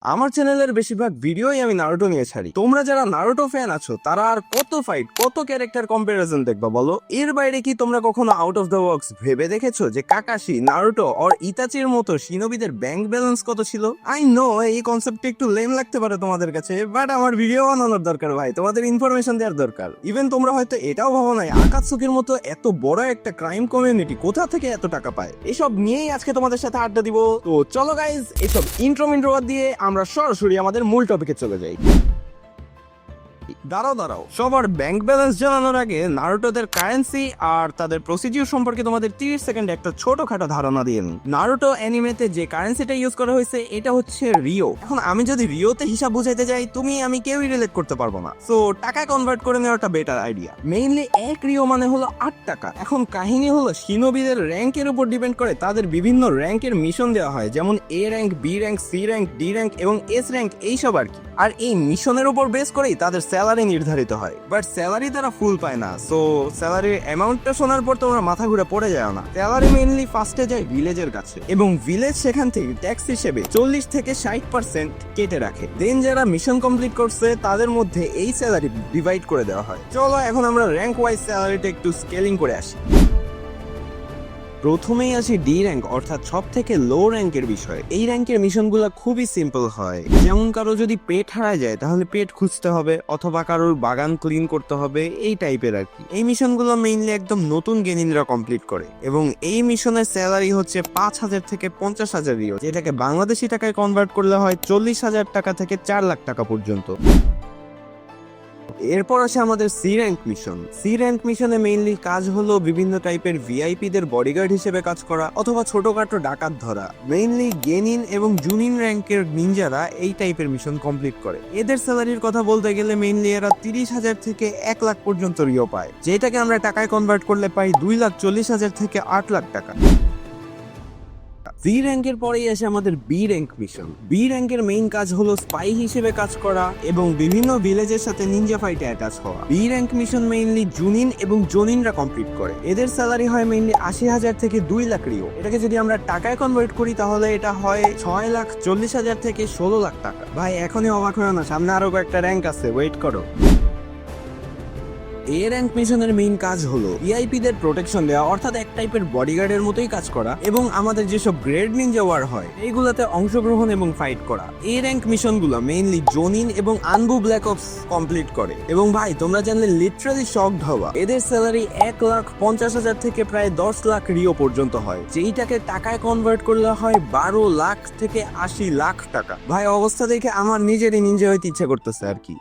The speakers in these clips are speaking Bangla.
আমার চ্যানেলের বেশিরভাগ ভিডিওই আমি নারুটো নিয়ে ছাড়ি। তোমরা যারা নারুটো ফ্যান আছো তারা আর কত ফাইট, কত ক্যারেক্টার কম্পারিজন দেখবা বলো? এর বাইরে কি তোমরা কখনো আউট অফ দ্য বক্স ভেবে দেখেছো যে কাকাশি, নারুটো আর ইতাচির মতো শিনোবিদের ব্যাংক ব্যালেন্স কত ছিল? আই নো এই কনসেপ্টটা একটু লেম লাগতে পারে তোমাদের কাছে, বাট আমার ভিডিও বানানোর দরকার ভাই, তোমাদের ইনফরমেশন দেওয়ার দরকার। ইভেন তোমরা হয়তো এটাও ভাবো নাই আকাতসুকির মতো এত বড় একটা ক্রাইম কমিউনিটি কোথা থেকে এত টাকা পায়। এসব নিয়েই আজকে তোমাদের সাথে আড্ডা দিব। তো চলো গাইজ, এসব ইন্ট্রো বাদ দিয়ে আমরা সরাসরি আমাদের মূল টপিকে চলে যাই। দাঁড়াও সবার ব্যাংক ব্যালেন্স জানানোর আগে নারুটোদের কারেন্সি আর তাদের প্রসিডিউর সম্পর্কে তোমাদের 30 সেকেন্ডে একটা ছোটখাটো ধারণা দিয়ে নিই। নারুটো অ্যানিমেতে যে কারেন্সিটা ইউজ করা হয়েছে এটা হচ্ছে রিও। এখন আমি যদি রিওতে হিসাব বুঝাইতে যাই, আমি কেউই রিলেট করতে পারবো না। সো টাকা কনভার্ট করে নেওয়াটা বেটার আইডিয়া। মেইনলি এক রিও মানে হলো 8 টাকা। এখন কাহিনী হলো শিনোবিদের র্যাঙ্কের উপর ডিপেন্ড করে তাদের বিভিন্ন র্যাঙ্কের মিশন দেওয়া হয়, যেমন A rank, B rank, C rank, D rank এবং এস র্যাঙ্ক, এইসব আর কি। আর এই মিশনের উপর বেস করেই তাদের স্যালারি নির্ধারিত হয়। বাট স্যালারি তারা ফুল পায় না। সো স্যালারির অ্যামাউন্টটা শোনার পর তোমরা মাথা ঘুরে পড়ে যায় না। স্যালারি মেইনলি ফার্স্টে যায় ভিলেজের কাছে এবং ভিলেজ সেখান থেকে ট্যাক্স হিসেবে 40 থেকে 60% কেটে রাখে। দেন যারা মিশন কমপ্লিট করছে তাদের মধ্যে এই স্যালারি ডিভাইড করে দেওয়া হয়। চলো এখন আমরা র্যাঙ্ক ওয়াইজ স্যালারিটা একটু স্কেলিং করে আসি। প্রথমেই আসি ডি র্যাঙ্ক, অর্থাৎ সব থেকে লো র্যাঙ্কের বিষয়। এই র্যাঙ্কের মিশনগুলো খুবই সিম্পল হয়। যেমন কারো যদি পেট হারায় যায় তাহলে পেট খুঁজতে হবে, অথবা কারোর বাগান ক্লিন করতে হবে, এই টাইপের আর কি। এই মিশনগুলো মেইনলি একদম নতুন গেনিনরা কমপ্লিট করে এবং এই মিশনের স্যালারি হচ্ছে 5,000 থেকে 50,000 রিও, যেটাকে বাংলাদেশি টাকায় কনভার্ট করলে হয় 40,000 টাকা থেকে 4 লাখ টাকা পর্যন্ত। এরপর আসে আমাদের C rank mission. C rank মিশনে মেইনলি কাজ হলো বিভিন্ন টাইপের ভিআইপিদের বডিগার্ড হিসেবে কাজ করা অথবা ছোটখাটো ডাকাত ধরা। মেইনলি গেনিন এবং জুনিন র্যাঙ্কের নিনজারা এই টাইপের মিশন কমপ্লিট করে। এদের স্যালারির কথা বলতে গেলে মেইনলি এরা 30,000 থেকে 1 লাখ পর্যন্ত রিও পায়, যেটাকে আমরা টাকায় কনভার্ট করলে পাই 2,40,000 থেকে 8 লাখ টাকা। সি র্যাঙ্কের পরেই আসে আমাদের বি র্যাঙ্ক মিশন। বি র্যাঙ্কের মেইন কাজ হলো স্পাই হিসেবে কাজ করা এবং বিভিন্ন ভিলেজের সাথে নিনজা ফাইটে অ্যাটাচ হওয়া। বি র্যাঙ্ক মিশন মেইনলি জুনিন এবং জোনিনরা কমপ্লিট করে। এদের স্যালারি হয় মেইনলি 80,000 থেকে 2 লাখ রিও। এটাকে যদি আমরা টাকায় কনভার্ট করি তাহলে এটা হয় 6,40,000 থেকে 16 লাখ টাকা। ভাই এখনই অবাক হয় না, সামনে আরো কয়েকটা র্যাঙ্ক আছে, ওয়েট করো। এ র্যাঙ্ক মিশনের মেইন কাজ হলো ভিআইপিদের প্রোটেকশন দেওয়া, অর্থাৎ এক টাইপের বডিগার্ডের মতোই কাজ করা এবং আমাদের যেসব গ্রেড নিনজা ওয়ার হয় এইগুলোতে অংশগ্রহণ এবং ফাইট করা। এ র্যাঙ্ক মিশনগুলো মেইনলি জোনিন এবং আনবু ব্ল্যাক অপস কমপ্লিট করে এবং ভাই তোমরা জানলে লিটারালি শকড হবা, এদের স্যালারি 1,50,000 থেকে প্রায় 10 লাখ রিও পর্যন্ত হয়, যেইটাকে টাকায় কনভার্ট করলে হয় 12 লাখ থেকে 80 লাখ টাকা। ভাই অবস্থা দেখে আমার নিজেরই নিনজা হইতে ইচ্ছা করতেছে আর কি।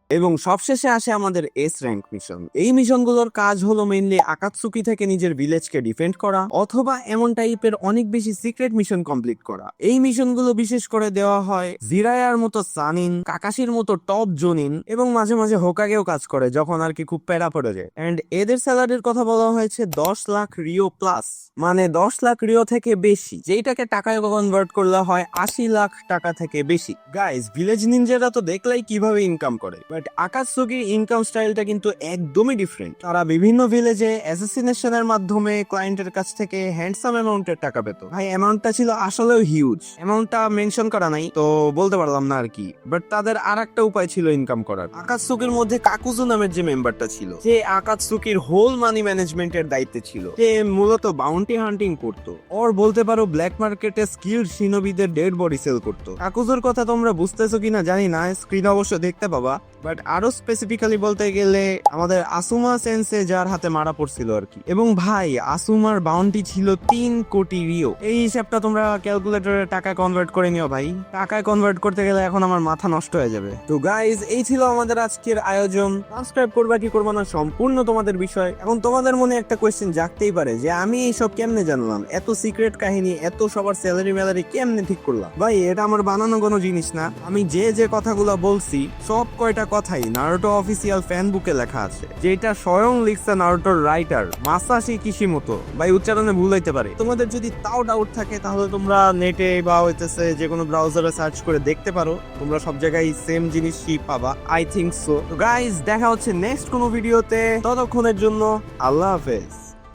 এবং সবশেষে আসে আমাদের এস র্যাঙ্ক মিশন। এই মিশনগুলোর কাজ হলো মেইনলি আকাতসুকি থেকে নিজের ভিলেজকে ডিফেন্ড করা অথবা এমন টাইপের অনেক বেশি সিক্রেট মিশন কমপ্লিট করা। এই মিশনগুলো বিশেষ করে দেওয়া হয় জিরায়ার মতো সানিন, কাকাশির মতো টপ জোনিন এবং মাঝে মাঝে হোকাগেও কাজ করে যখন আর কি খুব প্যারা পড়ে যায়। এন্ড এদের স্যালারির কথা বলা হয়েছে 10 লাখ রিও প্লাস, মানে 10 লাখ রিও থেকে বেশি, যেটাকে টাকায় কনভার্ট করলে হয় 80 লাখ টাকা থেকে বেশি। গাইস ভিলেজ নিনজারা তো দেখলাই কিভাবে ইনকাম করে, বাট আকাতসুকির ইনকাম স্টাইলটা কিন্তু একদমই ডিফারেন্ট। তারা বিভিন্ন ভিলেজে অ্যাসাসিনেশনের মাধ্যমে ক্লায়েন্টের কাছ থেকে হ্যান্ডসাম অ্যামাউন্টের টাকা পেত। ভাই অ্যামাউন্টটা ছিল আসলেও হিউজ। অ্যামাউন্টটা মেনশন করা নাই তো বলতে পারলাম না আর কি, বাট তাদের আর একটা উপায় ছিল ইনকাম করার। আকাতসুকির মধ্যে কাকুজু নামের যে মেম্বারটা ছিল, যে আকাতসুকির হোল মানি ম্যানেজমেন্টের দায়িত্বে ছিল, সে মূলত বাউন্টি হান্টিং করতো, ওর বলতে পারো ব্ল্যাক মার্কেটে স্কিলড শিনোবিদের ডেড বডি সেল করতো। কাকুজুর কথা তোমরা বুঝতেছো কিনা জানি না, স্ক্রিন অবশ্য দেখতে পাবা, বাট আরো স্পেসিফিক্যালি বলতে গেলে আমাদের আসুমা সেন্সে যার হাতে মারা পড়ছিল আর কি। এবং ভাই আসুমার বাউন্টি ছিল 3 কোটি রিও। এই হিসাবটা তোমরা ক্যালকুলেটরে টাকায় কনভার্ট করে নিও ভাই, টাকায় কনভার্ট করতে গেলে এখন আমার মাথা নষ্ট হয়ে যাবে। তো গাইজ এই ছিল আমাদের আজকের আয়োজন। সাবস্ক্রাইব করবা কি করবা না সম্পূর্ণ তোমাদের বিষয়। এখন তোমাদের মনে একটা কোয়েশ্চেন জাগতেই পারে যে আমি এইসব কেমনে জানলাম, এত সিক্রেট কাহিনী, এত সবার স্যালারি ম্যালারি কেমনে ঠিক করলাম? ভাই এটা আমার বানানো কোনো জিনিস না, আমি যে কথাগুলো বলছি সব কয়টা কথাই নারুটো অফিসিয়াল ফ্যান বুকে লেখা আছে, যেটা স্বয়ং লিখছে নারুটোর রাইটার মাসাশি কিশিমোতো। ভাই উচ্চারণে ভুল হইতে পারে, তোমাদের যদি তাও ডাউট থাকে তাহলে তোমরা নেটে বা হইতেছে যে কোনো ব্রাউজারে সার্চ করে দেখতে পারো, তোমরা সব জায়গায় সেম জিনিসই পাবা, আই থিংক সো। গাইজ দেখা হচ্ছে নেক্সট কোনো ভিডিওতে, ততক্ষণের জন্য আল্লাহ হাফেজ।